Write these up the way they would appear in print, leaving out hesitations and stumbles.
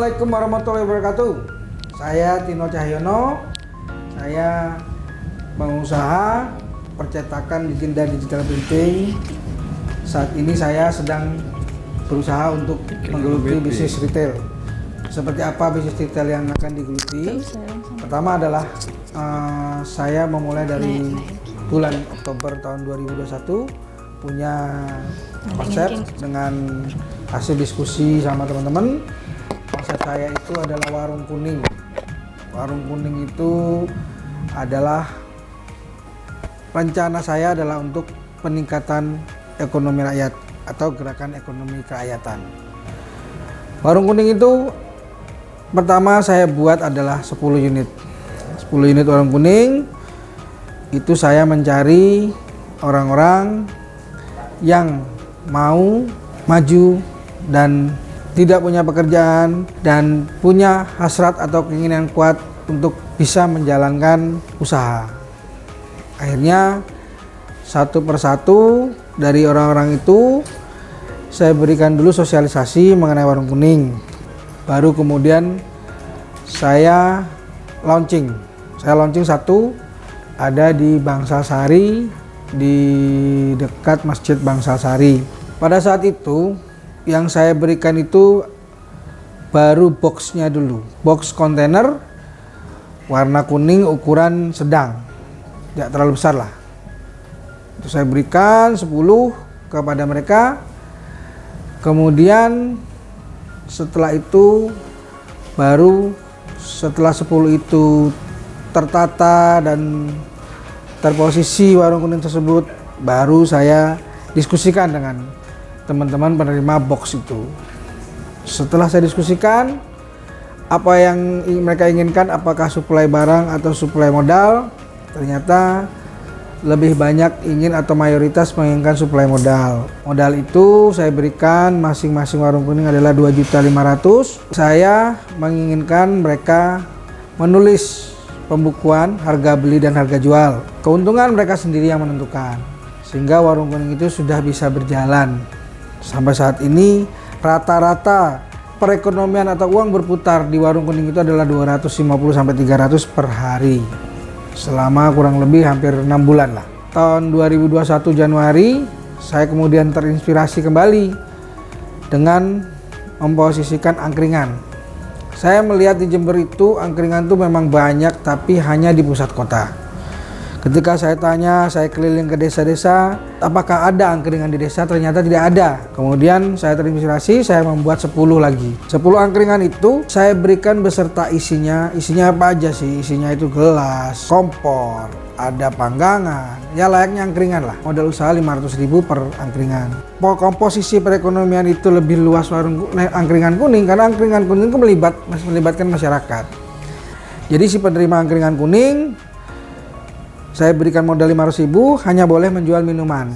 Assalamualaikum warahmatullahi wabarakatuh. Saya Tino Cahyono. Saya pengusaha percetakan legenda digital printing. Saat ini saya sedang berusaha untuk menggeluti bisnis retail. Seperti apa bisnis retail yang akan digeluti? Pertama adalah saya memulai dari bulan Oktober tahun 2021 punya konsep dengan hasil diskusi sama teman-teman. Konsep saya itu adalah warung kuning. Warung kuning itu adalah rencana saya adalah untuk peningkatan ekonomi rakyat atau gerakan ekonomi kerakyatan. Warung kuning itu pertama saya buat adalah 10 unit. 10 unit warung kuning itu saya mencari orang-orang yang mau maju dan tidak punya pekerjaan dan punya hasrat atau keinginan kuat untuk bisa menjalankan usaha. Akhirnya satu persatu dari orang-orang itu saya berikan dulu sosialisasi mengenai warung kuning. Baru kemudian saya launching. Saya launching satu ada di Bangsal Sari, di dekat Masjid Bangsal Sari. Pada saat itu yang saya berikan itu baru boxnya dulu, box kontainer warna kuning ukuran sedang, tidak terlalu besar lah. Itu saya berikan 10 kepada mereka. Kemudian setelah itu baru setelah 10 itu tertata dan terposisi warung kuning tersebut, baru saya diskusikan dengan teman-teman penerima box itu. Setelah saya diskusikan apa yang mereka inginkan, apakah suplai barang atau suplai modal, ternyata lebih banyak ingin atau mayoritas menginginkan suplai modal. Modal itu saya berikan masing-masing warung kuning adalah 2.500.000. Saya menginginkan mereka menulis pembukuan harga beli dan harga jual. Keuntungan mereka sendiri yang menentukan. Sehingga warung kuning itu sudah bisa berjalan. Sampai saat ini rata-rata perekonomian atau uang berputar di warung kuning itu adalah 250 sampai 300 per hari. Selama kurang lebih hampir 6 bulan lah. Tahun 2021 Januari saya kemudian terinspirasi kembali dengan memposisikan angkringan. Saya melihat di Jember itu angkringan itu memang banyak tapi hanya di pusat kota. Ketika saya tanya, saya keliling ke desa-desa, apakah ada angkringan di desa? Ternyata tidak ada. Kemudian saya terinspirasi, saya membuat 10 lagi. 10 angkringan itu saya berikan beserta isinya. Isinya apa aja sih? Isinya itu gelas, kompor, ada panggangan. Ya layaknya angkringan lah. Modal usaha 500.000 per angkringan. Komposisi perekonomian itu lebih luas warung angkringan kuning karena angkringan kuning itu melibatkan masyarakat. Jadi si penerima angkringan kuning saya berikan modal 500.000, hanya boleh menjual minuman.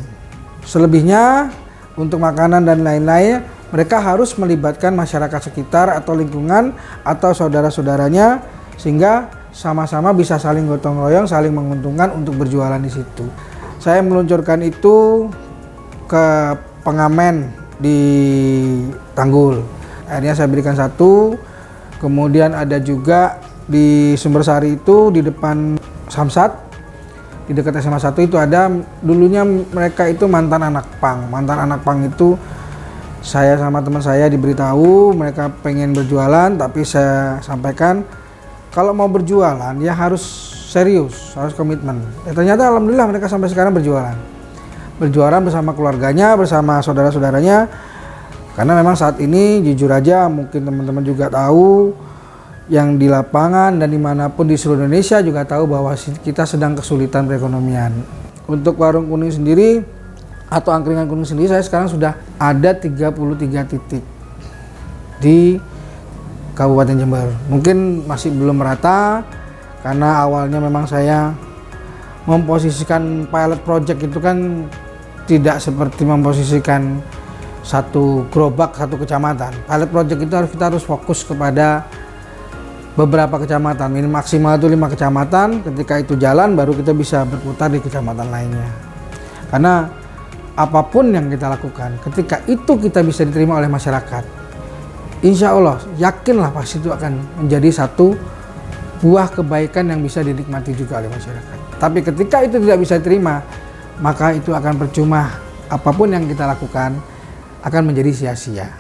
Selebihnya untuk makanan dan lain-lain mereka harus melibatkan masyarakat sekitar atau lingkungan atau saudara-saudaranya sehingga sama-sama bisa saling gotong royong, saling menguntungkan untuk berjualan di situ. Saya meluncurkan itu ke pengamen di Tanggul. Akhirnya saya berikan satu. Kemudian ada juga di Sumbersari itu di depan Samsat. Di dekat SMA 1 itu ada, dulunya mereka itu mantan anak pang. Mantan anak pang itu saya sama teman saya diberitahu mereka pengen berjualan, tapi saya sampaikan kalau mau berjualan ya harus serius, harus komitmen. Ya, ternyata alhamdulillah mereka sampai sekarang berjualan. Berjualan bersama keluarganya, bersama saudara-saudaranya. Karena memang saat ini jujur aja mungkin teman-teman juga tahu yang di lapangan dan dimanapun di seluruh Indonesia juga tahu bahwa kita sedang kesulitan perekonomian. Untuk warung kuning sendiri atau angkringan kuning sendiri saya sekarang sudah ada 33 titik di Kabupaten Jember. Mungkin masih belum merata karena awalnya memang saya memposisikan pilot project itu kan tidak seperti memposisikan satu gerobak satu kecamatan. Pilot project itu kita harus fokus kepada beberapa kecamatan, maksimal itu 5 kecamatan. Ketika itu jalan baru kita bisa berputar di kecamatan lainnya. Karena apapun yang kita lakukan, ketika itu kita bisa diterima oleh masyarakat, insya Allah yakinlah pasti itu akan menjadi satu buah kebaikan yang bisa dinikmati juga oleh masyarakat. Tapi ketika itu tidak bisa diterima, maka itu akan percuma, apapun yang kita lakukan akan menjadi sia-sia.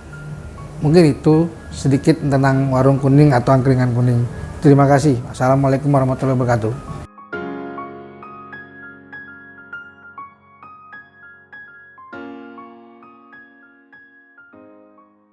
Mungkin itu sedikit tentang warung kuning atau angkringan kuning. Terima kasih. Assalamualaikum warahmatullahi wabarakatuh.